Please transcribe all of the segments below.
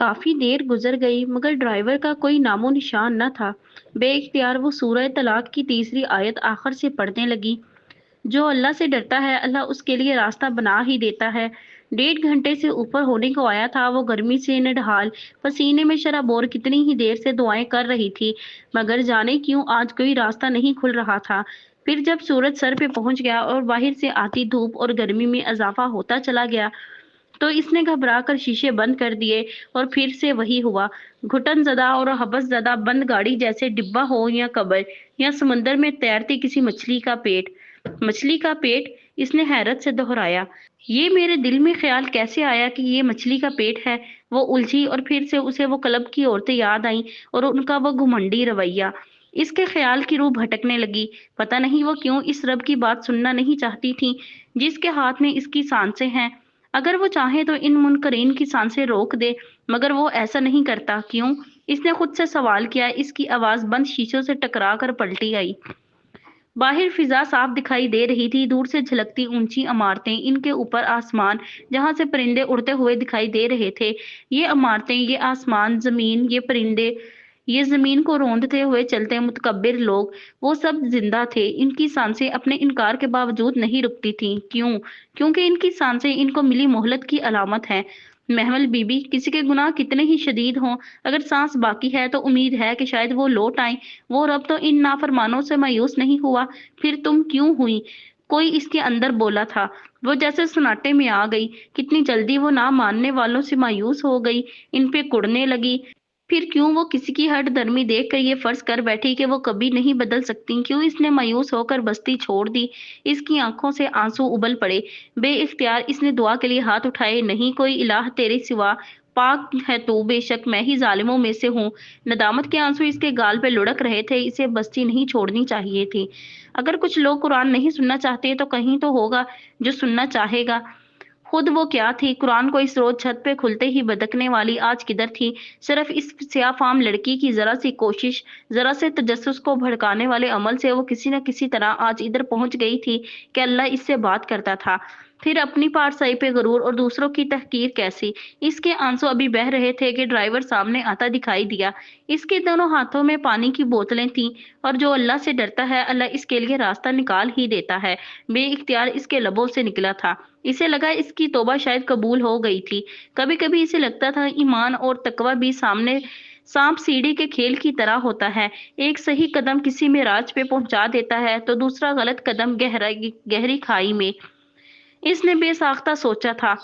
काफी देर गुजर गई मगर ड्राइवर का कोई नामो निशान न था। बेइख्तियार वो सूरह तलाक की तीसरी आयत आखिर से पढ़ने लगी। जो अल्लाह से डरता है अल्लाह उसके लिए रास्ता बना ही देता है। 1.5 घंटे से ऊपर होने को आया था। वो गर्मी से निढाल, पसीने में शराबोर कितनी ही देर से दुआएं कर रही थी, मगर जाने क्यों आज कोई रास्ता नहीं खुल रहा था। फिर जब सूरज सर पे पहुंच गया और बाहर से आती धूप और गर्मी में इजाफा होता चला गया, तो इसने घबरा कर शीशे बंद कर दिए। और फिर से वही हुआ। घुटन ज़दा और हवस ज़दा बंद गाड़ी जैसे डिब्बा हो या कब्र, या समुंदर में तैरती किसी मछली का पेट। मछली का पेट, इसने हैरत से दोहराया। ये मेरे दिल में ख्याल कैसे आया कि ये मछली का पेट है। वो उलझी और फिर से उसे वो क्लब की औरतें याद आईं और उनका वो घुमंडी रवैया। इसके ख्याल की रूह भटकने लगी। पता नहीं वो क्यों इस रब की बात सुनना नहीं चाहती थी जिसके हाथ में इसकी सांसें हैं। अगर वो चाहे तो इन मुनकरीन की सांसें रोक दे, मगर वो ऐसा नहीं करता। क्यों? इसने खुद से सवाल किया। इसकी आवाज बंद शीशों से टकरा कर पलटी आई। बाहर फिजा साफ दिखाई दे रही थी। दूर से झलकती ऊंची इमारतें, इनके ऊपर आसमान जहां से परिंदे उड़ते हुए दिखाई दे रहे थे। ये इमारतें, ये आसमान, जमीन, ये परिंदे, ये जमीन को रोंदते हुए चलते मुतकब्बिर लोग, वो सब जिंदा थे। इनकी सांसें अपने इनकार के बावजूद नहीं रुकती थीं। क्यों? क्योंकि इनकी सांसें इनको मिली मोहलत की अलामत है। महमल बीबी, किसी के गुनाह कितने ही शदीद हों, अगर सांस बाकी है तो उम्मीद है कि शायद वो लौट आए। वो रब तो इन नाफरमानों से मायूस नहीं हुआ। फिर तुम क्यों हुई? कोई इसके अंदर बोला था। वो जैसे सन्नाटे में आ गई। कितनी जल्दी वो ना मानने वालों से मायूस हो गई, इन पे कुड़ने लगी। फिर क्यों वो किसी की हठ धर्मी देख कर ये फर्ज कर बैठी कि वो कभी नहीं बदल सकती? क्यों इसने मायूस होकर बस्ती छोड़ दी? इसकी आंखों से आंसू उबल पड़े। बेइख्तियार इसने दुआ के लिए हाथ उठाए। नहीं कोई इलाह तेरे सिवा, पाक है तू, बेशक मैं ही जालिमों में से हूँ। नदामत के आंसू इसके गाल पे लुढ़क रहे थे। इसे बस्ती नहीं छोड़नी चाहिए थी। अगर कुछ लोग कुरान नहीं सुनना चाहते तो कहीं तो होगा जो सुनना चाहेगा। खुद वो क्या थी? कुरान को इस रोज छत पे खुलते ही बदकने वाली आज किधर थी? सिर्फ इस स्याफाम लड़की की जरा सी कोशिश, जरा से तजस्सुस को भड़काने वाले अमल से वो किसी न किसी तरह आज इधर पहुंच गई थी कि अल्लाह इससे बात करता था। फिर अपनी पारसाई पे गरूर और दूसरों की तहकीर कैसी? इसके आंसू अभी बह रहे थे कि ड्राइवर सामने आता दिखाई दिया। इसके दोनों हाथों में पानी की बोतलें थीं। और जो अल्लाह से डरता है अल्लाह इसके लिए रास्ता निकाल ही देता है, बेइख्तियार इसके लबों से निकला था। इसे लगा इसकी तौबा शायद कबूल हो गई थी। कभी कभी इसे लगता था ईमान और तकवा भी सामने सांप सीढ़ी के खेल की तरह होता है। एक सही कदम किसी में राज पे पहुंचा देता है तो दूसरा गलत कदम गहराई गहरी खाई में। इसने बेसाख्ता सोचा था।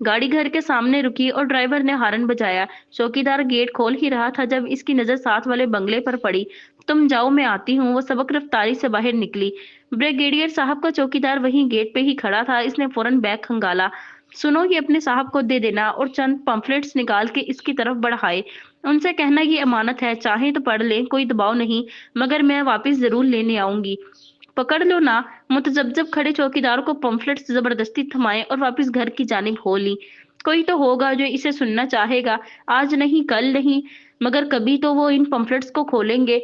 गाड़ी घर के सामने रुकी और ड्राइवर ने हॉर्न बजाया। चौकीदार गेट खोल ही रहा था जब इसकी नजर साथ वाले बंगले पर पड़ी। तुम जाओ, मैं आती हूँ। वो सबक रफ्तारी से बाहर निकली। ब्रिगेडियर साहब का चौकीदार वहीं गेट पे ही खड़ा था। इसने फौरन बैग खंगाला। सुनो, ये अपने साहब को दे देना। और चंद पम्फलेट्स निकाल के इसकी तरफ बढ़ाए। उनसे कहना ये अमानत है, चाहे तो पढ़ लें, कोई दबाव नहीं, मगर मैं वापस जरूर लेने आऊंगी। पकड़ लो ना। मुतजब्जब खड़े चौकीदार को पम्फलेट्स जबरदस्ती थमाए और वापस घर की जानिब हो ली। कोई तो होगा जो इसे सुनना चाहेगा। आज नहीं, कल नहीं, मगर कभी तो वो इन पम्फलेट्स को खोलेंगे।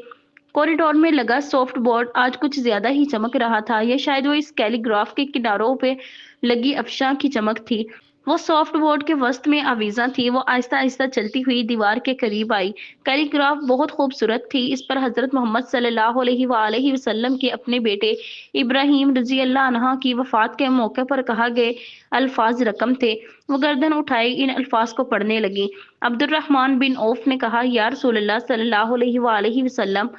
कॉरिडोर में लगा सॉफ्ट बोर्ड आज कुछ ज्यादा ही चमक रहा था। यह शायद वो इस कैलीग्राफ के किनारों पे लगी अफशा की चमक थी। वो सॉफ्ट बोर्ड के वस्त में आवीजा थी। वो आहिस्ता आहिस्ता चलती हुई दीवार के करीब आई। कैलीग्राफ बहुत खूबसूरत थी। इस पर हजरत मोहम्मद सल्लल्लाहु अलैहि वसल्लम के अपने बेटे इब्राहिम रजी अल्लाह अन्हा की वफात के मौके पर कहा गए अल्फाज रकम थे। वो गर्दन उठाई इन अल्फाज को पढ़ने लगी। अब्दुर्रहमान बिन औफ ने कहा, या रसूलल्लाह सल्लल्लाहु अलैहि वसल्लम,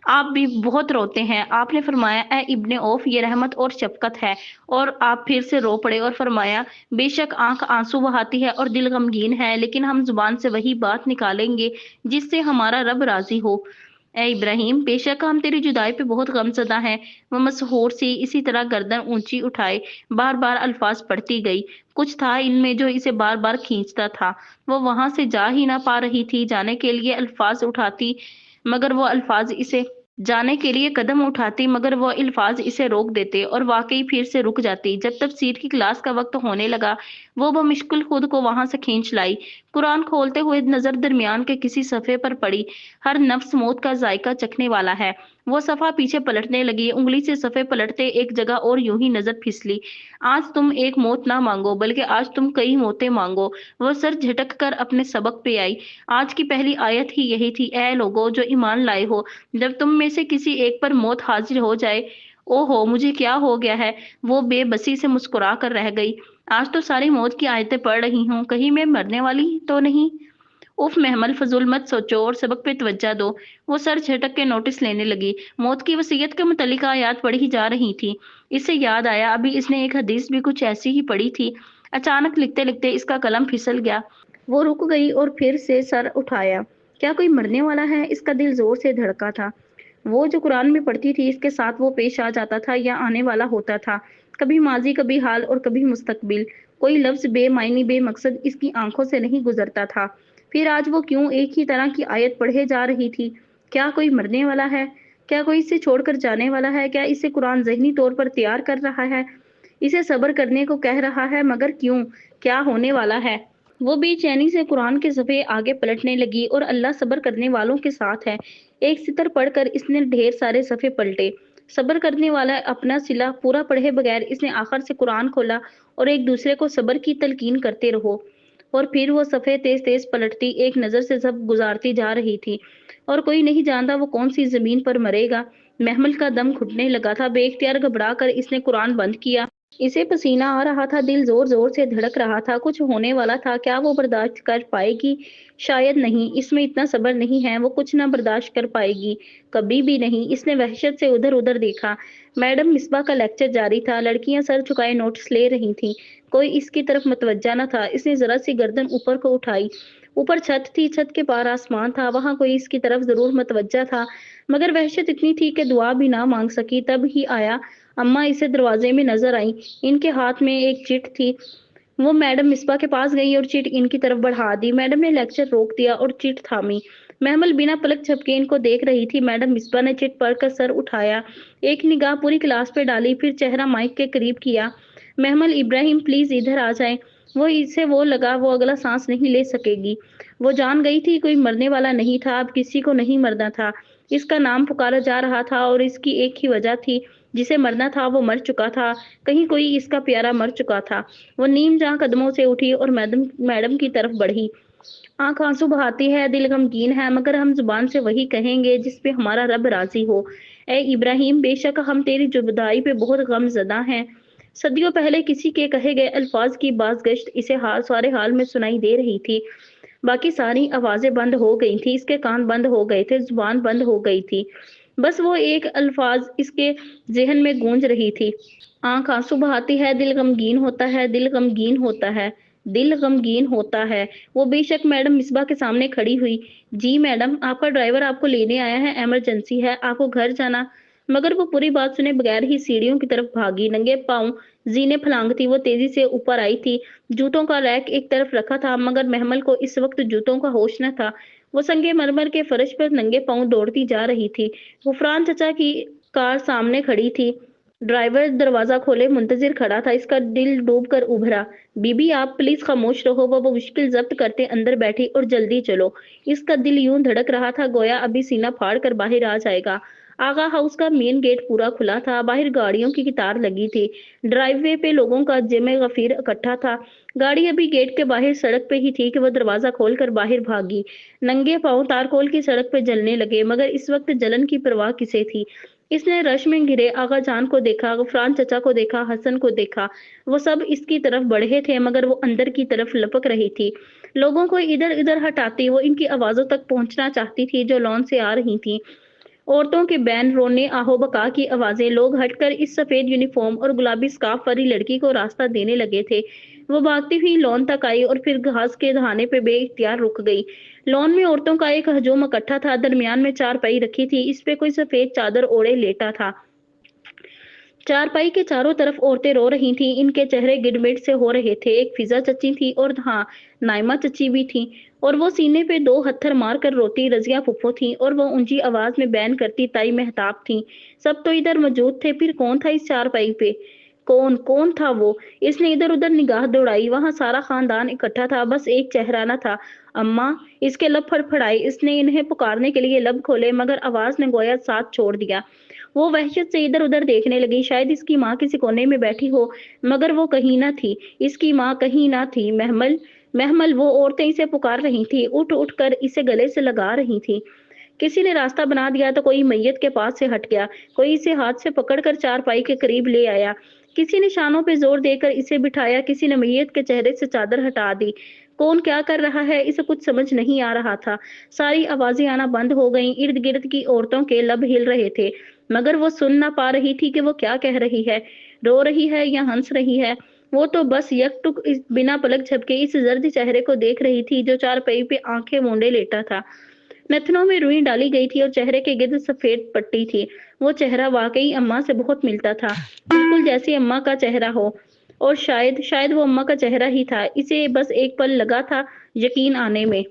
आप भी बहुत रोते हैं। आपने फरमाया, ए इब्ने औफ, ये रहमत और शफकत है। और आप फिर से रो पड़े और फरमाया, बेशक आंख आंसू बहाती है और दिल गमगीन है, लेकिन हम जुबान से वही बात निकालेंगे जिससे हमारा रब राजी हो। ए इब्राहिम, बेशक हम तेरी जुदाई पे बहुत गमज़दा हैं। वो मसहूर सी इसी तरह गर्दन ऊंची उठाए बार बार अल्फाज पढ़ती गई। कुछ था इनमें जो इसे बार बार खींचता था। वो वहां से जा ही ना पा रही थी। जाने के लिए अल्फाज उठाती मगर वो अल्फाज इसे जाने के लिए कदम उठाती मगर वो अल्फाज इसे रोक देते और वाकई फिर से रुक जाती। जब तफसीर की क्लास का वक्त होने लगा, वो बमुश्किल खुद को वहां से खींच लाई। कुरान खोलते हुए नजर दरमियान के किसी सफ़े पर पड़ी। हर नफ्स मौत का जायका चखने वाला है। वो सफ़ा पीछे पलटने लगी, उंगली से सफ़े पलटते एक जगह और यूं ही नजर फिसली। आज तुम एक मौत ना मांगो, बल्कि आज तुम कई मौतें मांगो। वो सर झटक कर अपने सबक पे आई। आज की पहली आयत ही यही थी, ऐ लोगो जो ईमान लाए हो, जब तुम में से किसी एक पर मौत हाजिर हो जाए। ओहो, मुझे क्या हो गया है? वो बेबसी से मुस्कुरा कर रह गई। आज तो सारी मौत की आयतें पढ़ रही हूँ, कहीं मैं मरने वाली तो नहीं? उफ महमल, फजूल मत सोचो और सबक पे तवज्जो दो। वो सर झटक के नोटिस लेने लगी। मौत की वसीयत के मुतल्लिक आयत पढ़ी जा रही थी। इससे याद आया, अभी इसने एक हदीस भी कुछ ऐसी ही पढ़ी थी। अचानक लिखते लिखते इसका कलम फिसल गया। वो रुक गई और फिर से सर उठाया। क्या कोई मरने वाला है? इसका दिल जोर से धड़का था। वो जो कुरान में पढ़ती थी, इसके साथ वो पेश आ जाता था या आने वाला होता था। कभी माजी, कभी हाल और कभी मुस्तकबिल। कोई लफ्ज बेमायनी बेमकसद इसकी आंखों से नहीं गुजरता था। फिर आज वो क्यों एक ही तरह की आयत पढ़े जा रही थी? क्या कोई मरने वाला है? क्या कोई इसे छोड़कर जाने वाला है? क्या इसे कुरान ज़हनी तौर पर तैयार कर रहा है? इसे सब्र करने को कह रहा है, मगर क्यों? क्या होने वाला है? वो बेचैनी से कुरान के सफ़े आगे पलटने लगी और अल्लाह सब्र करने वालों के साथ है। एक सितर पढ़कर इसने ढेर सारे सफ़े पलटे। सब्र करने वाला अपना सिला पूरा पढ़े बगैर इसने आखिर से कुरान खोला और एक दूसरे को सब्र की तलकीन करते रहो। और फिर वो सफ़े तेज-तेज पलटती, एक नज़र से सब गुज़ारती जा रही थी। और कोई नहीं जानता वो कौन-सी ज़मीन पर मरेगा। महमल का दम घुटने लगा था, बेइख्तियार घबरा कर इसने कुरान बंद किया। इसे पसीना आ रहा था, दिल ज़ोर-ज़ोर से धड़क रहा था, कुछ होने वाला था, क्या वो बर्दाश्त कर पाएगी? शायद नहीं, इसमें इतना सब्र नहीं है, वो कुछ ना बर्दाश्त कर पाएगी, कभी भी नहीं। इसने वहशत से उधर-उधर देखा। मैडम मिस्बा का लेक्चर जारी था, लड़कियां सर झुकाए नोट्स ले रही थीं। कोई इसकी तरफ मुतवज्जा न था। इसने ज़रा सी गर्दन ऊपर को उठाई। ऊपर छत थी, छत के पार आसमान था, वहाँ कोई इसकी तरफ ज़रूर मुतवज्जा था, मगर वहशत इतनी थी कि दुआ भी ना मांग सकी। तब ही आया, अम्मा इसे दरवाजे में नज़र आईं। इनके हाथ में एक चिट थी। वो मैडम मिस्बा के पास गई और चिट इनकी तरफ बढ़ा दी। मैडम ने लेक्चर रोक दिया और चिट थामी। महमल बिना पलक झपके इनको देख रही थी। मैडम मिस्बा ने चिट पढ़कर सर उठाया, एक निगाह पूरी क्लास पे डाली, फिर चेहरा माइक के करीब किया। महमल, इब्राहिम प्लीज इधर आ जाएं। वो लगा वो अगला सांस नहीं ले सकेगी। वो जान गई थी कोई मरने वाला नहीं था, अब किसी को नहीं मरना था। इसका नाम पुकारा जा रहा था और इसकी एक ही वजह थी, जिसे मरना था वो मर चुका था। कहीं कोई इसका प्यारा मर चुका था। वो नीम जहाँ कदमों से उठी और मैडम मैडम की तरफ बढ़ी। आँख आंसू बहाती है, दिल गमगीन है, मगर हम जुबान से वही कहेंगे जिस पे हमारा रब राजी हो। ए इब्राहिम, बेशक हम तेरी जुदाई पे बहुत गमज़दा हैं। सदियों पहले किसी के कहे गए अल्फाज की बाज़गश्त इसे सारे हाल में सुनाई दे रही थी। बाकी सारी आवाज़ें बंद हो गई थी, इसके कान बंद हो गए थे, जुबान बंद हो गई थी। बस वो एक अल्फाज इसके ज़हन में गूंज रही थी। आँख आंसू बहाती है, दिल गमगीन होता है, दिल गमगीन होता है, दिल गमगीन होता है। वो बेशक मैडम मिस्बा के सामने खड़ी हुई। जी मैडम, आपका ड्राइवर आपको लेने आया है, इमरजेंसी है, आपको घर जाना। मगर वो पूरी बात सुने बगैर ही सीढ़ियों की तरफ भागी। नंगे पाँव जीने फलांगती वो तेजी से ऊपर आई थी। जूतों का रैक एक तरफ रखा था, मगर महमल को इस वक्त जूतों का होश न था। वो संगे मरमर के फर्श पर नंगे पाँव दौड़ती जा रही थी। गुफरान चचा की कार सामने खड़ी थी। ड्राइवर दरवाजा खोले मुंतजिर खड़ा था। इसका दिल डूब कर उभरा। बीबी आप प्लीज खामोश रहो। वो मुश्किल जब्त करते अंदर बैठी और जल्दी चलो। इसका दिल यूं धड़क रहा था गोया अभी सीना फाड़ कर बाहर आ जाएगा। आगा हाउस का मेन गेट पूरा खुला था। बाहर गाड़ियों की कतार लगी थी। ड्राइववे पे लोगों का जमे गफीर इकट्ठा था। गाड़ी अभी गेट के बाहर सड़क पे ही थी कि वह दरवाजा खोलकर बाहर भागी। नंगे पांव तारकोल की सड़क पे जलने लगे, मगर इस वक्त जलन की परवाह किसे थी। इसने रश में घिरे आगा जान को देखा, गफरान चचा को देखा, हसन को देखा। वो सब इसकी तरफ बढ़े थे, मगर वो अंदर की तरफ लपक रही थी। लोगों को इधर इधर हटाती वो इनकी आवाजों तक पहुंचना चाहती थी जो लॉन से आ रही थी। औरतों के बैन, रोने, आहो बका की आवाजें। लोग हटकर इस सफेद यूनिफॉर्म और गुलाबी स्कार्फ वाली लड़की को रास्ता देने लगे थे। वो भागती हुई लॉन तक आई और फिर घास के दहाने पे बेइख्तियार रुक गई। लॉन में औरतों का एक हजूम इकट्ठा था। दरमियान में चारपाई रखी थी, इस पे कोई सफेद चादर ओढ़े लेटा था। चारपाई के चारों तरफ औरतें रो रही थीं। इनके चेहरे गिड़मिड़ से हो रहे थे। एक फिजा चची थी और हाँ, नाइमा चची भी थी। और वो सीने पे दो हत्थर मार कर रोती रजिया फुफ्फो थी और वो ऊंची आवाज में बयान करती ताई मेहताब थी। सब तो इधर मौजूद थे, फिर कौन था इस चारपाई पे? کون کون تھا وہ؟ اس نے ادھر ادھر نگاہ دوڑائی، وہاں سارا خاندان اکٹھا تھا، بس ایک چہرہ نہ تھا۔ اماں! اس کے لب پھڑپھڑائے، اس نے انہیں پکارنے کے لیے لب کھولے، مگر آواز نے گویا ساتھ چھوڑ دیا۔ وہ وحشت سے ادھر ادھر دیکھنے لگی، شاید اس کی ماں کسی کونے میں بیٹھی ہو، مگر وہ کہیں نہ تھی، اس کی ماں کہیں نہ تھی۔ محمل! محمل! وہ عورتیں اسے پکار رہی تھیں، اٹھ اٹھ کر اسے گلے سے لگا رہی تھیں۔ کسی نے راستہ بنا دیا تو کوئی میت کے پاس سے ہٹ گیا، کوئی اسے ہاتھ سے پکڑ کر چارپائی کے قریب لے آیا، کسی نے شانوں پہ زور دے کر اسے بٹھایا، کسی نے میت کے چہرے سے چادر ہٹا دی۔ کون کیا کر رہا ہے، اسے کچھ سمجھ نہیں آ رہا تھا۔ ساری آوازیں آنا بند ہو گئیں، ارد گرد کی عورتوں کے لب ہل رہے تھے، مگر وہ سن نہ پا رہی تھی کہ وہ کیا کہہ رہی ہے، رو رہی ہے یا ہنس رہی ہے۔ وہ تو بس یک ٹک بنا پلک جھپکے اس زرد چہرے کو دیکھ رہی تھی جو چارپائی پہ آنکھیں مونڈے لیٹا تھا۔ نتنوں میں روئی ڈالی گئی تھی اور چہرے کے گرد سفید پٹی تھی۔ وہ چہرہ واقعی اماں سے بہت ملتا تھا، بالکل جیسے اماں کا چہرہ ہو، اور شاید وہ اماں کا چہرہ ہی تھا۔ اسے بس ایک پل لگا تھا یقین آنے میں،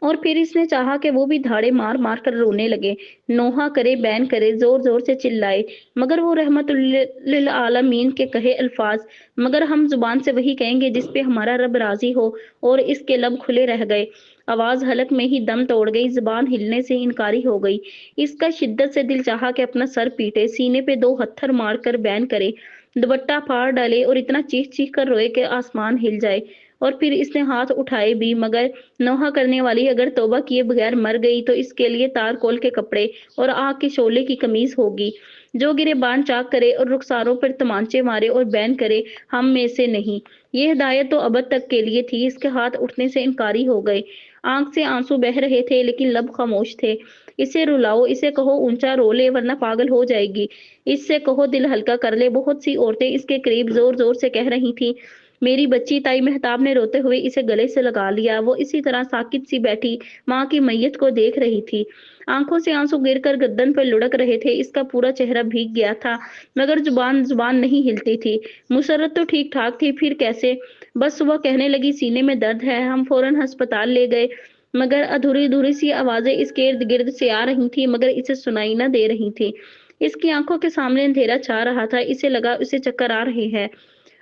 اور پھر اس نے چاہا کہ وہ بھی دھاڑے مار مار کر رونے لگے، نوحہ کرے، بین کرے، زور زور سے چلائے، مگر وہ رحمت للعالمین کے کہے الفاظ، مگر ہم زبان سے وہی کہیں گے جس پہ ہمارا رب راضی ہو، اور اس کے لب کھلے رہ گئے۔ آواز حلق میں ہی دم توڑ گئی، زبان ہلنے سے انکاری ہو گئی۔ اس کا شدت سے دل چاہا کہ اپنا سر پیٹے، سینے پہ دو ہتھر مار کر بین کرے، دوپٹہ پھاڑ ڈالے اور اتنا چیخ چیخ کر روئے کہ آسمان ہل جائے۔ اور پھر اس نے ہاتھ اٹھائے بھی، مگر نوحہ کرنے والی اگر توبہ کیے بغیر مر گئی تو اس کے لیے تار کول کے کپڑے اور آگ کے شعلے کی قمیض ہوگی۔ جو گریباں چاک کرے اور رخساروں پر تمانچے مارے اور بین کرے، ہم میں سے نہیں۔ یہ ہدایت تو ابد تک کے لیے تھی۔ اس کے ہاتھ اٹھنے سے انکاری ہو گئے، آنکھ سے آنسو بہہ رہے تھے لیکن لب خاموش تھے۔ اسے رلاؤ، اسے کہو اونچا رو لے ورنہ پاگل ہو جائے گی، اس سے کہو دل ہلکا کر لے۔ بہت سی عورتیں اس کے قریب زور زور سے کہہ رہی تھیں، میری بچی۔ تائی مہتاب نے روتے ہوئے اسے گلے سے لگا لیا، وہ اسی طرح ساکت سی بیٹھی ماں کی میت کو دیکھ رہی تھی۔ آنکھوں سے آنسو گر کر گردن پر لڑک رہے تھے، اس کا پورا چہرہ بھیگ گیا تھا، مگر زبان نہیں ہلتی تھی۔ مسرت تو ٹھیک ٹھاک تھی، پھر کیسے؟ بس وہ کہنے لگی، سینے میں درد ہے، ہم فوراً ہسپتال لے گئے، مگر ادھوری ادھوری سی آوازیں اس کے ارد گرد سے آ رہی تھیں مگر اسے سنائی نہ دے رہی تھیں۔ اس کی آنکھوں کے سامنے اندھیرا چھا رہا تھا، اسے لگا اسے چکر آ رہے ہیں۔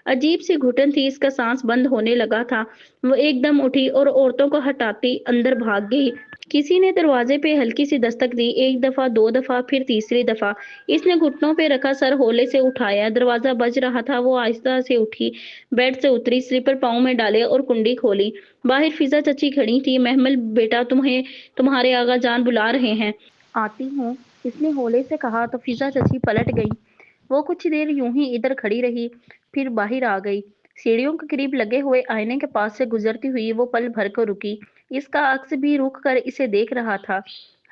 عجیب سی گھٹن تھی، اس کا سانس بند ہونے لگا تھا۔ وہ ایک دم اٹھی اور عورتوں کو ہٹاتی اندر بھاگ گئی۔ کسی نے دروازے پہ ہلکی سی دستک دی، ایک دفعہ، دو دفعہ، پھر تیسری دفعہ۔ اس نے گھٹنوں پہ رکھا سر ہولے سے اٹھایا، دروازہ بج رہا تھا۔ وہ آہستہ سے اٹھی، بیڈ سے اتری، سلیپر پاؤں میں ڈالے اور کنڈی کھولی۔ باہر فضا چچی کھڑی تھی۔ محمل بیٹا، تمہارے آغا جان بلا رہے ہیں۔ آتی ہوں، اس نے ہولے سے کہا تو فضا چچی پلٹ گئی۔ وہ کچھ دیر یوں ہی ادھر کھڑی رہی، پھر باہر آ گئی۔ سیڑھیوں کے قریب لگے ہوئے آئینے کے پاس سے گزرتی ہوئی وہ پل بھر کو رکی۔ اس کا عکس بھی رک کر اسے دیکھ رہا تھا،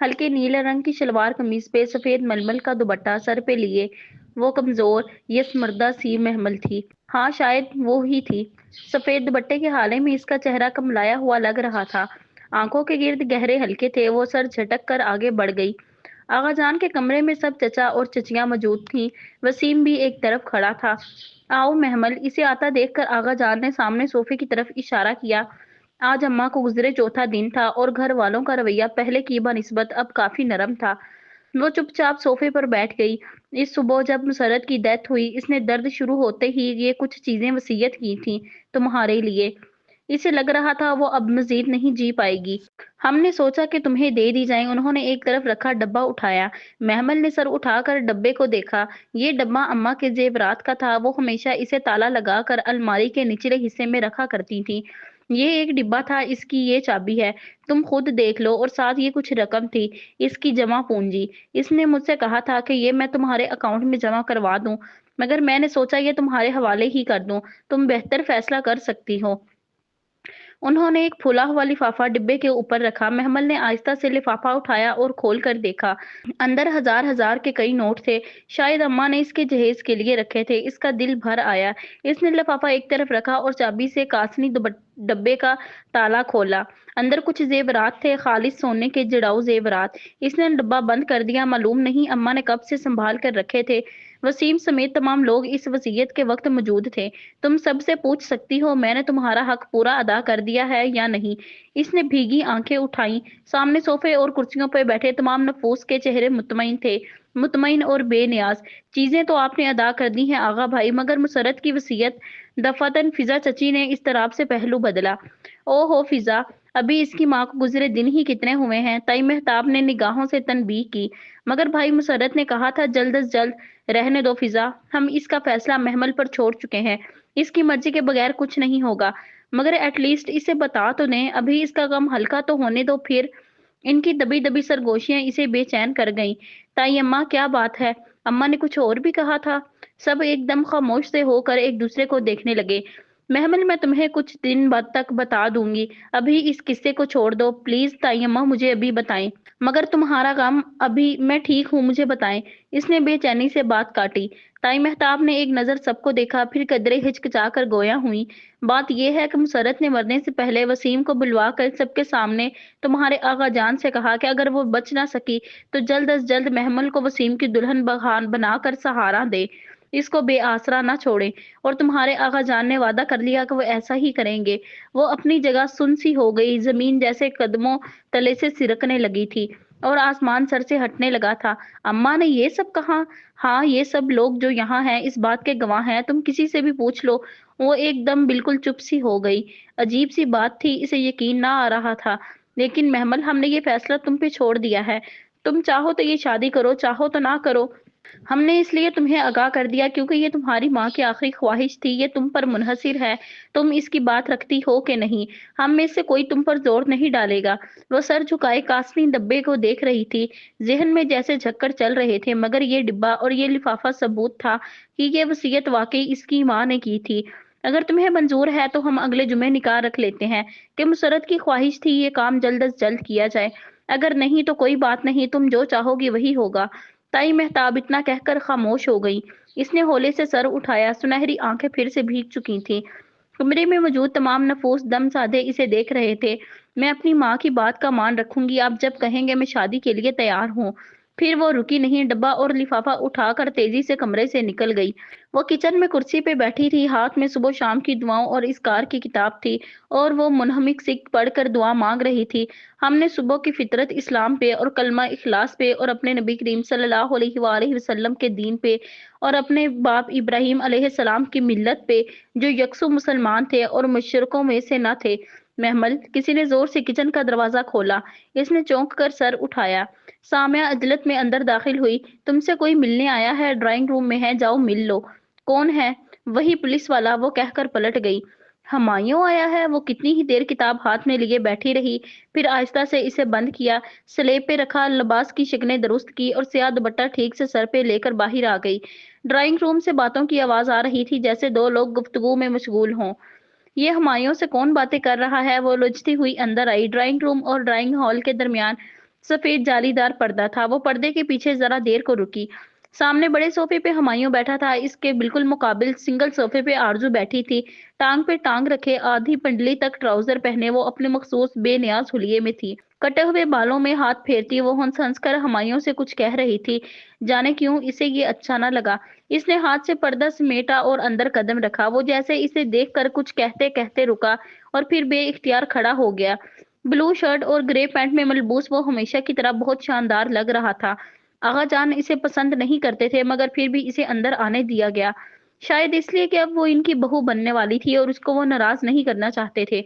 ہلکے نیلے رنگ کی شلوار قمیض پہ، سفید ململ کا دوپٹہ سر پہ لیے۔ وہ کمزور یسمردہ سی محمل تھی، ہاں شاید وہ ہی تھی۔ سفید دوپٹے کے حالے میں اس کا چہرہ کملایا ہوا لگ رہا تھا، آنکھوں کے گرد گہرے حلقے تھے۔ وہ سر جھٹک کر آگے بڑھ گئی۔ آغا جان کے کمرے میں سب چچا اور چچیاں موجود تھیں، وسیم بھی ایک طرف کھڑا تھا۔ آؤ محمل۔ اسے آتا دیکھ کر آغا جان نے سامنے صوفے کی طرف اشارہ کیا۔ آج اماں کو گزرے چوتھا دن تھا اور گھر والوں کا رویہ پہلے کی بنسبت اب کافی نرم تھا۔ وہ چپ چاپ صوفے پر بیٹھ گئی۔ اس صبح جب مسرت کی ڈیتھ ہوئی، اس نے درد شروع ہوتے ہی یہ کچھ چیزیں وصیت کی تھیں تمہارے لیے۔ اسے لگ رہا تھا وہ اب مزید نہیں جی پائے گی۔ ہم نے سوچا کہ تمہیں دے دی جائیں۔ انہوں نے ایک طرف رکھا ڈبہ اٹھایا۔ محمل نے سر اٹھا کر ڈبے کو دیکھا۔ یہ ڈبہ اماں کے زیورات کا تھا، وہ ہمیشہ اسے تالا لگا کر الماری کے نچلے حصے میں رکھا کرتی تھیں۔ یہ ایک ڈبہ تھا، اس کی یہ چابی ہے، تم خود دیکھ لو، اور ساتھ یہ کچھ رقم تھی، اس کی جمع پونجی۔ اس نے مجھ سے کہا تھا کہ یہ میں تمہارے اکاؤنٹ میں جمع کروا دوں، مگر میں نے سوچا یہ تمہارے حوالے ہی کر دوں، تم بہتر فیصلہ کر سکتی ہو۔ انہوں نے ایک پھولا ہوا لفافہ ڈبے کے اوپر رکھا۔ محمل نے آہستہ سے لفافہ اٹھایا اور کھول کر دیکھا۔ اندر ہزار ہزار کے کئی نوٹ تھے، شاید اماں نے اس کے جہیز کے لیے رکھے تھے۔ اس کا دل بھر آیا۔ اس نے لفافہ ایک طرف رکھا اور چابی سے کاسنی ڈبے کا تالا کھولا۔ اندر کچھ زیورات تھے، خالص سونے کے جڑاؤ زیورات۔ اس نے ڈبہ بند کر دیا۔ معلوم نہیں اماں نے کب سے سنبھال کر رکھے تھے، वसीम समेत तमाम लोग इस वसीयत के वक्त मौजूद थे। तुम सबसे पूछ सकती हो मैंने तुम्हारा हक पूरा अदा कर दिया है या नहीं। इसने भीगी आंखें उठाई। सामने सोफे और कुर्सियों पर बैठे तमाम नफूस के चेहरे मुतमईन थे, मुतमईन और बेनियाज। चीजें तो आपने अदा कर दी हैं आगा भाई, मगर मुसरत की वसीयत। दफातन फिजा चची ने इस तरह से पहलू बदला। ओहो फिजा, अभी इसकी माँ को गुजरे दिन ही कितने हुए हैं। ताई मेहताब ने निगाहों से तनबीह की। मगर भाई मुसरत ने कहा था जल्द अज जल्द। रहने दो फिजा, हम इसका फैसला महमल पर छोड़ चुके हैं। इसकी मर्जी के बगैर कुछ नहीं होगा। मगर एटलीस्ट इसे बता तो दें, अभी इसका गम हल्का तो होने दो फिर। इनकी दबी दबी सरगोशियां इसे बेचैन कर गईं। ताई अम्मा क्या बात है? अम्मा ने कुछ और भी कहा था। सब एकदम खामोश से होकर एक दूसरे को देखने लगे। महमल मैं तुम्हें कुछ दिन बाद तक बता दूंगी। अभी इस किस्से को छोड़ दो प्लीज ताई अम्मा, मुझे अभी बताएं। मगर तुम्हारा काम अभी मैं ठीक हूँ, मुझे बताएं। इसने बेचैनी से बात काटी। ताई मेहताब ने एक नजर सबको देखा, फिर कदरे हिचकिचा कर गोया हुई। बात यह है कि मुसरत ने मरने से पहले वसीम को बुलवा कर सबके सामने तुम्हारे आगा जान से कहा कि अगर वो बच ना सकी तो जल्द अज जल्द महमल को वसीम की दुल्हन बहान बनाकर सहारा दे, इसको बेआसरा ना छोड़े। और तुम्हारे आगा जान ने वादा कर लिया कि वो ऐसा ही करेंगे। वो अपनी जगह सुन सी हो गई, जमीन जैसे कदमों तले से सिरकने लगी थी और आसमान सर से हटने लगा था। अम्मा ने ये सब कहा? हाँ, ये सब लोग जो यहाँ हैं इस बात के गवाह हैं, तुम किसी से भी पूछ लो। वो एकदम बिल्कुल चुप सी हो गई। अजीब सी बात थी, इसे यकीन ना आ रहा था। लेकिन महमल, हमने ये फैसला तुम पे छोड़ दिया है। तुम चाहो तो ये शादी करो, चाहो तो ना करो। हमने इसलिए तुम्हें आगाह कर दिया क्योंकि ये तुम्हारी माँ की आखिरी ख्वाहिश थी, ये तुम पर मुनहसिर है। तुम इसकी बात रखती हो कि नहीं? हम में से कोई तुम पर जोर नहीं डालेगा। वो सर झुकाए कासनी डब्बे को देख रही थी। जहन में जैसे झक्कर चल रहे थे, मगर ये डिब्बा और ये लिफाफा सबूत था कि ये वसीयत वाकई इसकी माँ ने की थी। अगर तुम्हें मंजूर है तो हम अगले जुमे निकाह रख लेते हैं कि मुसरत की ख्वाहिश थी ये काम जल्द अज जल्द किया जाए। अगर नहीं तो कोई बात नहीं, तुम जो चाहोगी वही होगा। ताई मेहताब इतना कहकर खामोश हो गई। इसने होले से सर उठाया, सुनहरी आंखें फिर से भीग चुकी थीं। कमरे में मौजूद तमाम नफूस दम साधे इसे देख रहे थे। मैं अपनी माँ की बात का मान रखूंगी, आप जब कहेंगे मैं शादी के लिए तैयार हूँ। फिर वो रुकी नहीं, डब्बा और लिफाफा उठाकर तेजी से कमरे से निकल गई। वो किचन में कुर्सी पे बैठी थी, हाथ में सुबह शाम की दुआओं और इस कार की किताब थी और वो मुनहमिक सी पढ़कर दुआ मांग रही थी। हमने सुबह की फितरत इस्लाम पे और कलमा इखलास पे और अपने नबी करीम सल्लल्लाहु अलैहि वसल्लम के दीन पे और अपने बाप इब्राहिम अलैहिस्सलाम की मिल्लत पे, जो यकसु मुसलमान थे और मुशरिकों में से न थे। महमल, किसी ने जोर से किचन का दरवाजा खोला। इसने चौंक कर सर उठाया। सामिया अजलत में अंदर दाखिल हुई। तुमसे कोई मिलने आया है, ड्राइंग रूम में है, जाओ मिल लो। कौन है? वही पुलिस वाला, वो कहकर पलट गई। हमायूं आया है? वो कितनी ही देर किताब हाथ में लिए बैठी रही, फिर आहिस्ता से इसे बंद किया, स्लेब पे रखा लिबास की शिकने दुरुस्त की और स्याह दुपट्टा ठीक से सर पे लेकर बाहर आ गई। ड्राइंग रूम से बातों की आवाज आ रही थी, जैसे दो लोग गुफ्तगू में मशगूल हों। ये हुमायूं से कौन बातें कर रहा है? वो लुझती हुई अंदर आई। ड्राइंग रूम और ड्राइंग हॉल के दरमियान सफेद जालीदार पर्दा था। वो पर्दे के पीछे जरा देर को रुकी। सामने बड़े सोफे पे हुमायूं बैठा था, इसके बिल्कुल मुकाबिल सिंगल सोफे पे आरजू बैठी थी। टांग पे टांग रखे, आधी पंडली तक ट्राउजर पहने वो अपने मखसूस बेनियाज हुलिये में थी। कटे हुए बालों में हाथ फेरती वो हंस हंस कर हुमायूं से कुछ कह रही थी। जाने क्यों इसे ये अच्छा ना लगा। इसने हाथ से पर्दा समेटा और अंदर कदम रखा। वो जैसे इसे देखकर कुछ कहते कहते रुका और फिर बेइख्तियार खड़ा हो गया। ब्लू शर्ट और ग्रे पैंट में मलबूस वो हमेशा की तरह बहुत शानदार लग रहा था। आगा जान इसे पसंद नहीं करते थे, मगर फिर भी इसे अंदर आने दिया गया। शायद इसलिए कि अब वो इनकी बहू बनने वाली थी और उसको वो नाराज नहीं करना चाहते थे।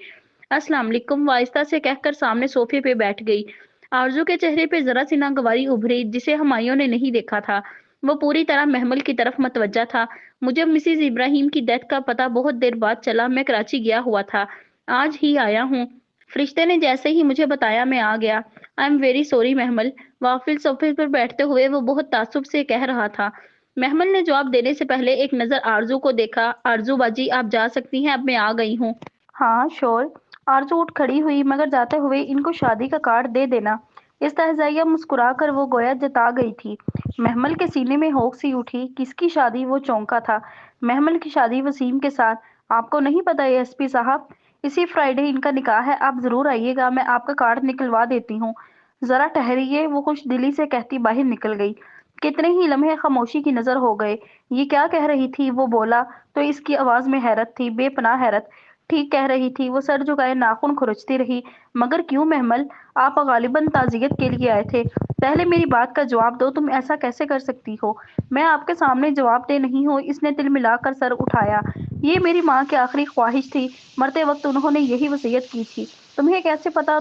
अस्सलाम वालेकुम, वाहिस्ता से कहकर सामने सोफे पे बैठ गई। आरजू के चेहरे पे जरा सी नागवारी उभरी, जिसे हुमायूं ने नहीं देखा था। वो पूरी तरह महमल की तरफ मतवज्जा था। मुझे मिसिज इब्राहिम की डेथ का पता बहुत देर बाद चला। मैं कराची गया हुआ था, आज ही आया हूँ। फरिश्ते ने जैसे ही मुझे बताया मैं आ गया। आई एम वेरी सॉरी महमल। वाफिल सोफे पर बैठते हुए वो बहुत तासुब से कह रहा था। महमल ने जवाब देने से पहले एक नजर आरजू को देखा। आरजू बाजी, आप जा सकती हैं, अब मैं आ गई हूँ। हाँ श्योर। आरजू उठ खड़ी हुई, मगर जाते हुए इनको शादी का कार्ड दे देना। इस्तहजाइया मुस्कुराकर वो गोया जता गई थी। महमल के सीने में होक सी उठी। किसकी शादी? वो चौंका था। महमल की शादी वसीम के साथ। आपको नहीं पता एएसपी साहब? इसी फ्राइडे इनका निकाह है, आप जरूर आइएगा, मैं आपका कार्ड निकलवा देती हूँ। जरा ठहरिए, वो खुश दिली से कहती बाहर निकल गई। کتنے ہی لمحے خاموشی کی نظر ہو گئے۔ یہ کیا کہہ رہی تھی؟ وہ بولا تو اس کی آواز میں حیرت تھی، بے پناہ حیرت۔ ٹھیک کہہ رہی تھی، وہ سر جھکائے ناخن کھرچتی رہی۔ مگر کیوں محمل؟ آپ غالباً تعزیت کے لیے آئے تھے۔ پہلے میری بات کا جواب دو، تم ایسا کیسے کر سکتی ہو؟ میں آپ کے سامنے جواب دہ نہیں ہوں۔ اس نے تلملا کر سر اٹھایا۔ یہ میری ماں کی آخری خواہش تھی، مرتے وقت انہوں نے یہی وصیت کی تھی۔ تمہیں کیسے پتا؟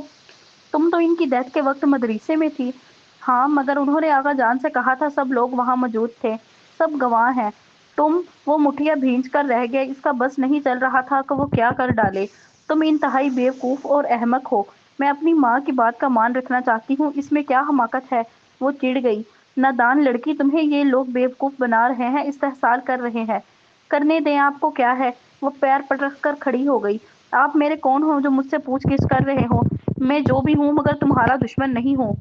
تم تو ان کی ڈیتھ کے وقت مدرسے میں تھی۔ ہاں، مگر انہوں نے آقا جان سے کہا تھا، سب لوگ وہاں موجود تھے، سب گواہ ہیں۔ تم وہ مٹھیاں بھینج کر رہ گئے، اس کا بس نہیں چل رہا تھا کہ وہ کیا کر ڈالے۔ تم انتہائی بیوقوف اور احمق ہو۔ میں اپنی ماں کی بات کا مان رکھنا چاہتی ہوں، اس میں کیا حماقت ہے؟ وہ چڑ گئی۔ نادان لڑکی، تمہیں یہ لوگ بیوقوف بنا رہے ہیں، استحصال کر رہے ہیں۔ کرنے دیں، آپ کو کیا ہے؟ وہ پیر پٹک کر کھڑی ہو گئی۔ آپ میرے کون ہو جو مجھ سے پوچھ گچھ کر رہے ہو؟ میں جو بھی ہوں مگر تمہارا دشمن نہیں ہوں۔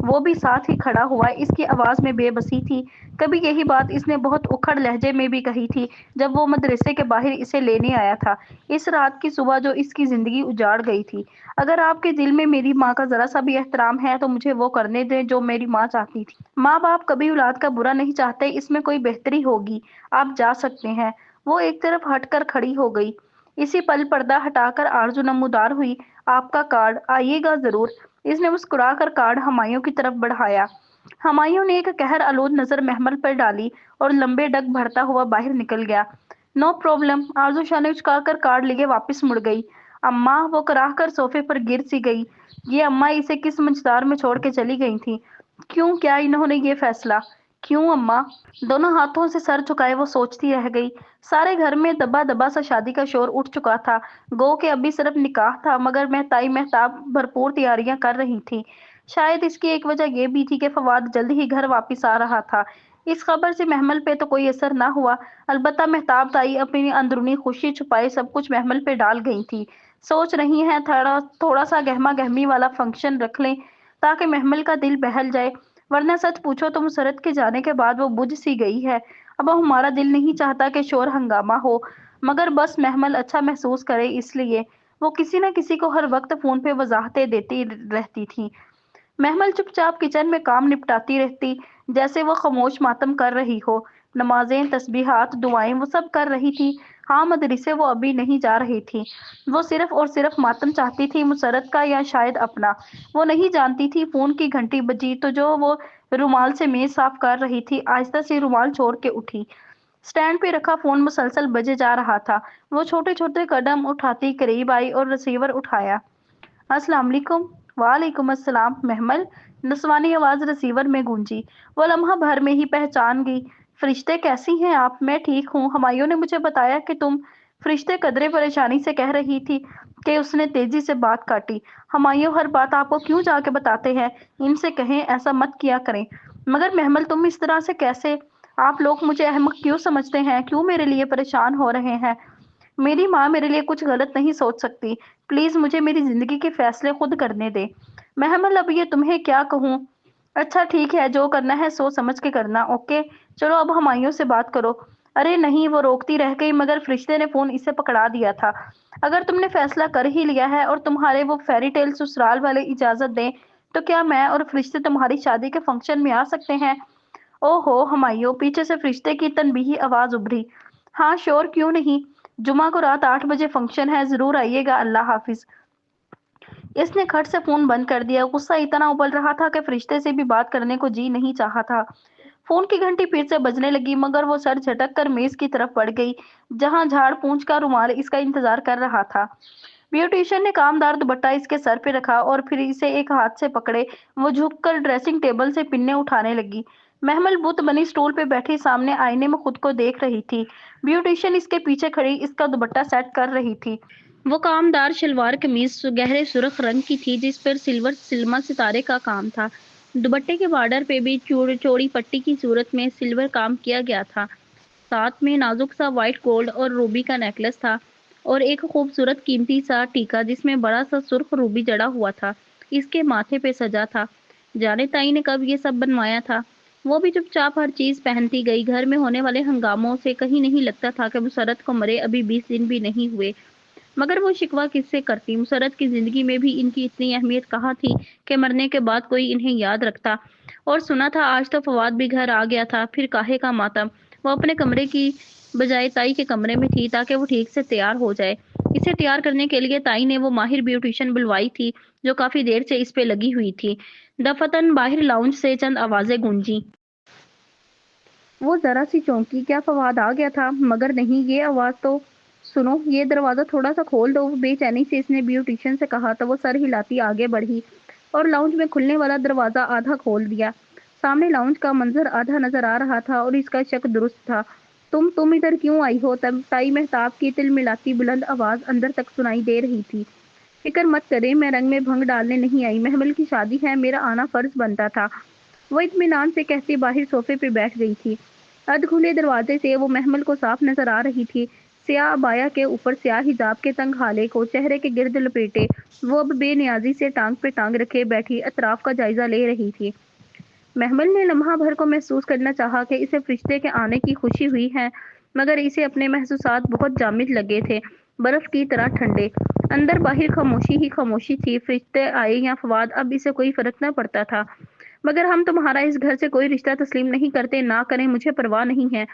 وہ بھی ساتھ ہی کھڑا ہوا۔ اس کی آواز میں بے بسی تھی۔ کبھی یہی بات اس نے بہت اکھڑ لہجے میں بھی کہی تھی جب وہ مدرسے کے باہر اسے لینے آیا تھا، اس رات کی صبح جو اس کی زندگی اجاڑ گئی تھی۔ اگر آپ کے دل میں میری ماں کا ذرا سا بھی احترام ہے تو مجھے وہ کرنے دیں جو میری ماں چاہتی تھی۔ ماں باپ کبھی اولاد کا برا نہیں چاہتے، اس میں کوئی بہتری ہوگی۔ آپ جا سکتے ہیں۔ وہ ایک طرف ہٹ کر کھڑی ہو گئی۔ اسی پل پردہ ہٹا کر آرزو نمودار ہوئی۔ آپ کا کارڈ آئیے گا ضرور۔ اس نے مسکرا کر کارڈ ہمایوں کی طرف بڑھایا۔ ہمایوں نے ایک قہر آلود نظر محمل پر ڈالی اور لمبے ڈگ بھرتا ہوا باہر نکل گیا۔ No problem. آرزو شانے اچکا کر کارڈ لیے واپس مڑ گئی۔ اماں، وہ کراہ کر صوفے پر گر سی گئی۔ یہ اماں اسے کس منجدار میں چھوڑ کے چلی گئی تھیں؟ کیوں؟ کیا انہوں نے یہ فیصلہ؟ کیوں اماں؟ دونوں ہاتھوں سے سر جھکائے وہ سوچتی رہ گئی۔ سارے گھر میں دبا دبا سا شادی کا شور اٹھ چکا تھا۔ گو کہ ابھی صرف نکاح تھا، مگر مہتائی مہتاب بھرپور تیاریاں کر رہی تھی۔ شاید اس کی ایک وجہ یہ بھی تھی کہ فواد جلد ہی گھر واپس آ رہا تھا۔ اس خبر سے محمل پہ تو کوئی اثر نہ ہوا، البتہ مہتاب تائی اپنی اندرونی خوشی چھپائے سب کچھ محمل پہ ڈال گئی تھی۔ سوچ رہی ہیں تھوڑا سا گہما گہمی والا فنکشن رکھ لیں تاکہ محمل کا دل بہل جائے، ورنہ سچ پوچھو تو مسرت کے جانے کے بعد وہ بجھ سی گئی ہے۔ اب ہمارا دل نہیں چاہتا کہ شور ہنگامہ ہو، مگر بس محمل اچھا محسوس کرے اس لیے۔ وہ کسی نہ کسی کو ہر وقت فون پہ وضاحتیں دیتی رہتی تھی۔ محمل چپ چاپ کچن میں کام نپٹاتی رہتی، جیسے وہ خاموش ماتم کر رہی ہو۔ نمازیں، تسبیحات، دعائیں وہ سب کر رہی تھی۔ ہاں، مدرسے وہ ابھی نہیں جا رہی تھی۔ وہ صرف اور صرف ماتم چاہتی تھی، مسرت کا یا شاید اپنا۔ وہ نہیں جانتی تھی۔ فون کی گھنٹی بجی تو جو وہ رومال سے میز صاف کر رہی تھی آہستہ سے رومال چھوڑ کے اٹھی۔ اسٹینڈ پہ رکھا فون مسلسل بجے جا رہا تھا۔ وہ چھوٹے چھوٹے قدم اٹھاتی قریب آئی اور ریسیور اٹھایا۔ السلام علیکم۔ وعلیکم السلام۔ محمل؟ نسوانی آواز ریسیور میں گونجی۔ وہ لمحہ بھر میں ہی پہچان گئی۔ فرشتے، کیسی ہیں آپ؟ میں ٹھیک ہوں۔ ہمایوں نے مجھے بتایا کہ تم… فرشتے قدرے پریشانی سے کہہ رہی تھی کہ اس نے تیزی سے بات کاٹی۔ ہمایوں ہر بات آپ کو کیوں جا کے بتاتے ہیں؟ ان سے کہیں ایسا مت کیا کریں۔ مگر محمل، تم اس طرح سے کیسے؟ آپ لوگ مجھے احمق کیوں سمجھتے ہیں؟ کیوں میرے لیے پریشان ہو رہے ہیں؟ میری ماں میرے لیے کچھ غلط نہیں سوچ سکتی۔ پلیز مجھے میری زندگی کے فیصلے خود کرنے دیں۔ محمل، اب یہ تمہیں کیا کہوں؟ اچھا ٹھیک ہے، جو کرنا ہے سوچ سمجھ کے کرنا، اوکے؟ چلو اب ہمایوں سے بات کرو۔ ارے نہیں، وہ روکتی رہ گئی، مگر فرشتے نے فون اسے پکڑا دیا تھا۔ اگر تم نے فیصلہ کر ہی لیا ہے اور تمہارے وہ فیری ٹیل سسرال والے اجازت دیں تو کیا میں اور فرشتے تمہاری شادی کے فنکشن میں آ سکتے ہیں؟ او ہو ہمایوں، پیچھے سے فرشتے کی تنبیہی آواز ابھری۔ ہاں شور، کیوں نہیں؟ جمعہ کو رات 8 بجے فنکشن ہے، ضرور آئیے گا، اللہ حافظ۔ اس نے کھٹ سے فون بند کر دیا۔ غصہ اتنا ابل رہا تھا کہ فرشتے سے بھی بات کرنے کو جی نہیں چاہا تھا۔ فون کی گھنٹی پھر سے بجنے لگی، مگر وہ سر جھٹک کر میز کی طرف بڑھ گئی جہاں جھاڑ پونچھ کا رومال اس کا انتظار کر رہا تھا۔ بیوٹیشین نے کامدار دوپٹہ اس کے سر پہ رکھا اور پھر اسے ایک ہاتھ سے پکڑے وہ جھک کر ڈریسنگ ٹیبل سے پننے اٹھانے لگی۔ محمل بت بنی سٹول پہ بیٹھی سامنے آئینے میں خود کو دیکھ رہی تھی۔ بیوٹیشین اس کے پیچھے کھڑی اس کا دوپٹہ سیٹ کر رہی تھی۔ وہ کامدار شلوار قمیض گہرے سرخ رنگ کی تھی جس پر سلور سلما ستارے کا کام تھا۔ دوپٹے کے بارڈر پہ بھی چوڑی پٹی کی صورت میں سلور کام کیا گیا تھا۔ ساتھ میں نازک سا وائٹ گولڈ اور روبی کا نیکلس تھا اور ایک خوبصورت قیمتی سا ٹیکا جس میں بڑا سا سرخ روبی جڑا ہوا تھا اس کے ماتھے پہ سجا تھا۔ جانے تائی نے کب یہ سب بنوایا تھا؟ وہ بھی چپ چاپ ہر چیز پہنتی گئی۔ گھر میں ہونے والے ہنگاموں سے کہیں نہیں لگتا تھا کہ مسرت کو مرے ابھی 20 دن بھی نہیں ہوئے، मगर वो शिकवा किससे करती? मुसर्रत की ज़िंदगी में भी इनकी इतनी अहमियत कहाँ थी कि मरने के बाद कोई इन्हें याद रखता। और सुना था आज तो फवाद भी घर आ गया था, फिर काहे का मातम। वो अपने कमरे की बजाय ताई के कमरे में थी ताकि वो ठीक से तैयार हो जाए। इसे तैयार करने के लिए ताई ने वो माहिर ब्यूटिशियन बुलवाई थी, जो काफ़ी देर से इस पे लगी हुई थी। दफ़तन बाहर लाउंज से चंद आवाज़ें गूंजी। वो ज़रा सी चौंकी, क्या फवाद आ गया था? मगर नहीं, ये आवाज़ तो सुनो, ये दरवाज़ा थोड़ा-सा खोल दो, बेचैनी से इसने ब्यूटिशियन से कहा तो वो सर हिलाती आगे बढ़ी और लाउंज में खुलने वाला दरवाज़ा आधा खोल दिया। सामने लाउंज का मंज़र आधा नज़र आ रहा था और इसका शक दुरुस्त था। तुम इधर क्यों आई हो? तब ताई मेहताब की तिलमिलाती बुलंद आवाज़ अंदर तक सुनाई दे रही थी। फ़िक्र मत करें, मैं रंग में भंग डालने नहीं आई, महमल की शादी है, मेरा आना फ़र्ज़ बनता था। वो इत्मीनान से कहती बाहर सोफे पे बैठ गई थी। अधखुले दरवाजे से वो महमल को साफ नजर आ रही थी। स्याह अबाया के ऊपर स्याह हिजाब के तंग हाले को चेहरे के गिर्द लपेटे वो अब बेनियाजी से टांग पे टांग रखे बैठी अतराफ का जायजा ले रही थी। महमल ने लम्हा भर को महसूस करना चाहा कि इसे फरिश्ते के आने की खुशी हुई है, मगर इसे अपने महसूसात बहुत जामिद लगे थे, बर्फ की तरह ठंडे। अंदर बाहर खामोशी ही खामोशी थी। फरिश्ते आए या फवाद, अब इसे कोई फर्क न पड़ता था। मगर हम तुम्हारा इस घर से कोई रिश्ता तस्लीम नहीं करते, ना करें, मुझे परवाह नहीं है।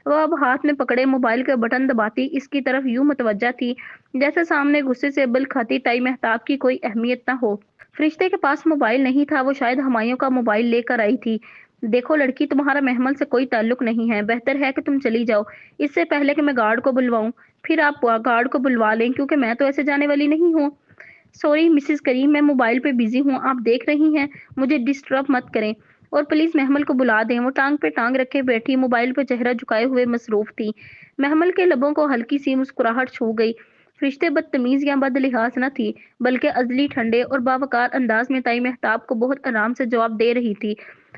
वह अब हाथ में पकड़े मोबाइल का बटन दबाती इसकी तरफ यूं मुतवज्जा थी जैसे सामने गुस्से से बल खाती ताई मेहताब की कोई अहमियत न हो। फरिश्ते के पास मोबाइल नहीं था, वो शायद हुमायूं का मोबाइल लेकर आई थी। देखो लड़की, तुम्हारा महमल से कोई ताल्लुक नहीं है, बेहतर है कि तुम चली जाओ, इससे पहले कि मैं गार्ड को बुलवाऊं। फिर आप गार्ड को बुलवा लें, क्योंकि मैं तो ऐसे जाने वाली नहीं हूँ। सॉरी मिसेस करीम, मैं मोबाइल पे बिजी हूँ, आप देख रही हैं, मुझे डिस्टर्ब मत करें। और प्लीज महमल को बुला दें। वो टांग पे टांग रखे बैठी मोबाइल पे चेहरा झुकाए हुए मसरूफ थी। महमल के लबों को हल्की सी मुस्कुराहट छू गई। फरिश्ते बदतमीज या बदलिहाज न थी, बल्कि अजली ठंडे और बावकार अंदाज में ताई मेहताब को बहुत आराम से जवाब दे रही थी।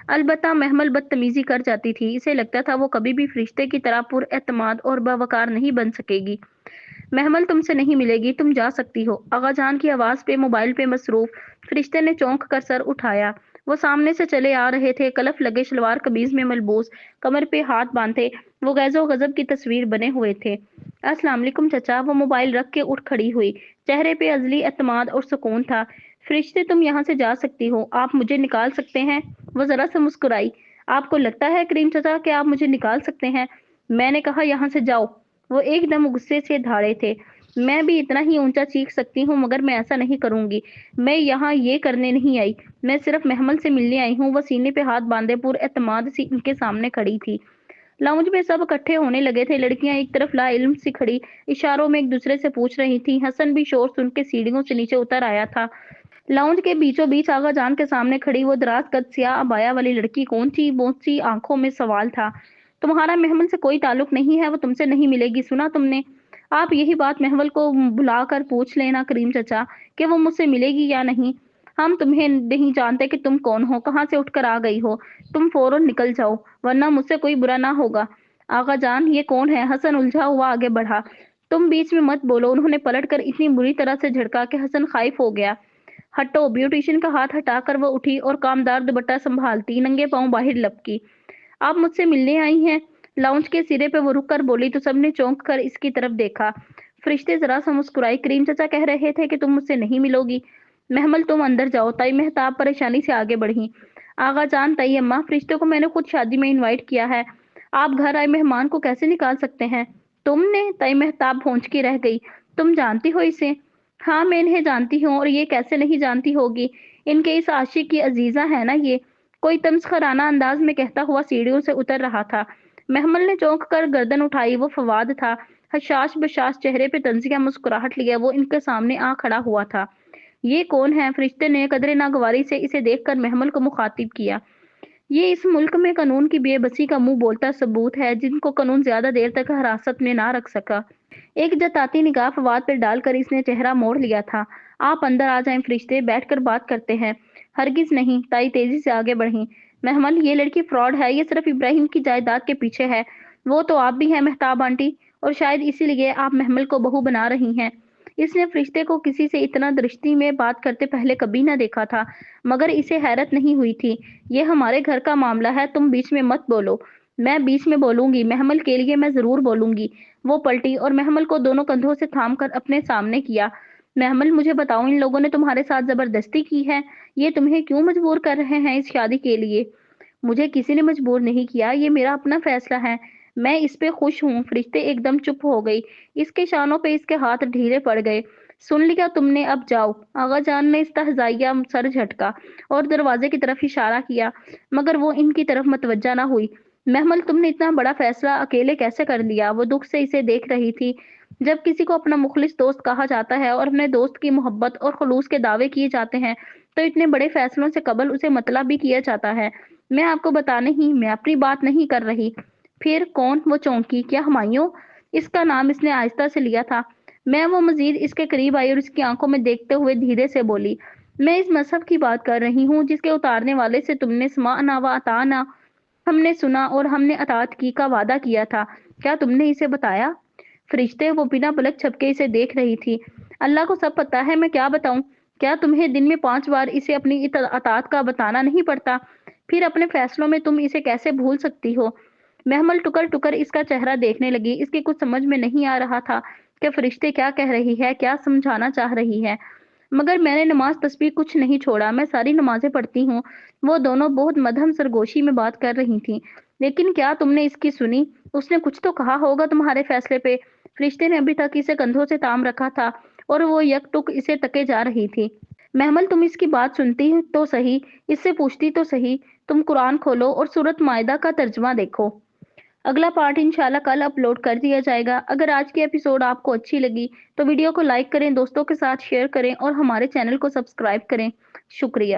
अलबत्ता महमल बदतमीजी कर जाती थी, इसे लगता था वो कभी भी फरिश्ते की तरह पुरएतमाद और बावकार नहीं बन सकेगी। महमल तुमसे नहीं मिलेगी, तुम जा सकती हो। आगा जान की आवाज पे मोबाइल पे मसरूफ फरिश्ते ने चौंक कर सर उठाया। वो सामने से चले आ रहे थे, कलफ लगे शलवार कमीज में मलबूस, कमर पे हाथ बांधे, वो गैजो गजब की तस्वीर बने हुए थे। अस्सलाम वालेकुम चचा। वो मोबाइल रख के उठ खड़ी हुई, चेहरे पे अजली एतमाद और सुकून था। फरिश्ते, तुम यहाँ से जा सकती हो, आप मुझे निकाल सकते हैं? वो जरा सा मुस्कुराई। आपको लगता है करीम चचा कि आप मुझे निकाल सकते हैं? मैंने कहा यहाँ से जाओ। वो एकदम गुस्से से धाड़े थे। मैं भी इतना ही ऊंचा चीख सकती हूँ, मगर मैं ऐसा नहीं करूंगी। मैं यहाँ ये करने नहीं आई, मैं सिर्फ महमल से मिलने आई हूँ। वो सीने पे हाथ बांधे पुरएतमाद सी उनके सामने खड़ी थी। लाउंज में सब इकट्ठे होने लगे थे। लड़कियां एक तरफ ला इल्म सी खड़ी इशारों में एक दूसरे से पूछ रही थी। हसन भी शोर सुन के सीढ़ियों से नीचे उतर आया था। लाउंज के बीचों बीच आगा जान के सामने खड़ी वो दराज कद स्याह अबाया वाली लड़की कौन थी? बहुत सी आंखों में सवाल था। तुम्हारा महमल से कोई ताल्लुक नहीं है, वो तुमसे नहीं मिलेगी, सुना तुमने? आप यही बात महमल को बुलाकर पूछ लेना करीम चचा कि वो मुझसे मिलेगी या नहीं। हम तुम्हें नहीं जानते कि तुम कौन हो, कहाँ से उठकर आ गई हो। तुम फौरन निकल जाओ, वरना मुझसे कोई बुरा ना होगा। आगा जान, ये कौन है? हसन उलझा हुआ आगे बढ़ा। तुम बीच में मत बोलो। उन्होंने पलटकर इतनी बुरी तरह से झटका कि हसन खाइफ हो गया। हटो। ब्यूटिशियन का हाथ हटाकर वो उठी और कामदार दुपट्टा संभालती नंगे पांव बाहर लपकी। आप मुझसे मिलने आई हैं? लाउंज के सिरे पे वो रुक कर बोली तो सबने चौंक कर इसकी तरफ देखा। फरिश्ते जरा सा मुस्कुराई। करीम चाचा कह रहे थे कि तुम मुझसे नहीं मिलोगी। महमल, तुम अंदर जाओ। ताई मेहताब परेशानी से आगे बढ़ी। आगा जान, ताई अम्मा, फरिश्ते को मैंने खुद शादी में इनवाइट किया है, आप घर आए मेहमान को कैसे निकाल सकते हैं? तुमने? ताई मेहताब भौंच की रह गई। तुम जानती हो इसे? हाँ, मैं इन्हें जानती हूँ, और ये कैसे नहीं जानती होगी। इनके इस आशिक की अजीजा है ना ये। कोई तमस्खराना अंदाज में कहता हुआ सीढ़ियों से उतर रहा था। महमल ने चौंक कर गर्दन उठाई। वो फवाद था। हशाश बशाश चेहरे पे तंजिया मुस्कुराहट लिए वो इनके सामने आ खड़ा हुआ था। ये कौन है? फरिश्ते ने कदरे नागवारी से इसे देखकर महमल को मुखातिब किया। ये इस मुल्क में कानून की बेबसी का मुंह बोलता सबूत है, जिनको कानून ज्यादा देर तक हिरासत में ना रख सका। एक जताती निगाह फवाद पर डालकर इसने चेहरा मोड़ लिया था। आप अंदर आ जाएं फरिश्ते, बैठकर बात करते हैं। हरगिज नहीं। ताई तेजी से आगे बढ़ी। महमल, ये लड़की फ्रॉड है, ये सिर्फ इब्राहिम की जायदाद के पीछे है। वो तो आप भी हैं मेहताब आंटी, और शायद इसीलिए आप महमल को बहू बना रही हैं। इसने फरिश्ते को किसी से इतना दृष्टि में बात करते पहले कभी ना देखा था, मगर इसे हैरत नहीं हुई थी। ये हमारे घर का मामला है, तुम बीच में मत बोलो। मैं बीच में बोलूंगी? महमल के लिए मैं जरूर बोलूंगी। وہ پلٹی اور محمل کو دونوں کندھوں سے تھام کر اپنے سامنے کیا۔ محمل، مجھے بتاؤ، ان لوگوں نے تمہارے ساتھ زبردستی کی ہے؟ یہ تمہیں کیوں مجبور کر رہے ہیں اس شادی کے لیے؟ مجھے کسی نے مجبور نہیں کیا، یہ میرا اپنا فیصلہ ہے۔ میں اس پہ خوش ہوں۔ فرشتے ایک دم چپ ہو گئی۔ اس کے شانوں پہ اس کے ہاتھ ڈھیلے پڑ گئے۔ سن لیا تم نے، اب جاؤ۔ آغا جان نے استہزائیہ سر جھٹکا اور دروازے کی طرف اشارہ کیا، مگر وہ ان کی طرف متوجہ نہ ہوئی۔ محمل، تم نے اتنا بڑا فیصلہ اکیلے کیسے کر لیا؟ وہ دکھ سے اسے دیکھ رہی تھی۔ جب کسی کو اپنا مخلص دوست کہا جاتا ہے اور اپنے دوست کی محبت اور خلوص کے دعوے کیے جاتے ہیں تو اتنے بڑے فیصلوں سے قبل اسے مطلع بھی کیا جاتا ہے۔ میں آپ کو بتا نہیں، میں اپنی بات نہیں کر رہی۔ پھر کون؟ وہ چونکی۔ کیا ہمایوں؟ اس کا نام اس نے آہستہ سے لیا تھا۔ وہ مزید اس کے قریب آئی اور اس کی آنکھوں میں دیکھتے ہوئے دھیرے سے بولی، میں اس مذہب کی بات کر رہی ہوں جس کے اتارنے والے سے تم نے سمعنا و اطعنا، ہم نے سنا اور ہم نے اطاعت کی کا وعدہ کیا تھا۔ کیا تم نے اسے بتایا؟ فرشتے، وہ بنا پلک جھپکے اسے دیکھ رہی تھی۔ اللہ کو سب پتا ہے، میں کیا بتاؤں؟ کیا تمہیں دن میں 5 بار اسے اپنی اطاعت کا بتانا نہیں پڑتا؟ پھر اپنے فیصلوں میں تم اسے کیسے بھول سکتی ہو؟ محمل ٹکر ٹکر اس کا چہرہ دیکھنے لگی۔ اس کے کچھ سمجھ میں نہیں آ رہا تھا کہ فرشتے کیا کہہ رہی ہے، کیا سمجھانا چاہ رہی ہے۔ مگر میں نے نماز تسبیح کچھ نہیں چھوڑا، میں ساری نمازیں پڑھتی ہوں۔ وہ دونوں بہت مدھم سرگوشی میں بات کر رہی تھیں۔ لیکن کیا تم نے اس کی سنی؟ اس نے کچھ تو کہا ہوگا تمہارے فیصلے پہ۔ فرشتے نے ابھی تک اسے کندھوں سے تام رکھا تھا اور وہ یک ٹک اسے تکے جا رہی تھی۔ محمل، تم اس کی بات سنتی تو صحیح، اس سے پوچھتی تو صحیح۔ تم قرآن کھولو اور سورۃ مائدہ کا ترجمہ دیکھو۔ اگلا پارٹ انشاءاللہ کل اپلوڈ کر دیا جائے گا۔ اگر آج کی ایپیسوڈ آپ کو اچھی لگی تو ویڈیو کو لائک کریں، دوستوں کے ساتھ شیئر کریں اور ہمارے چینل کو سبسکرائب کریں۔ شکریہ۔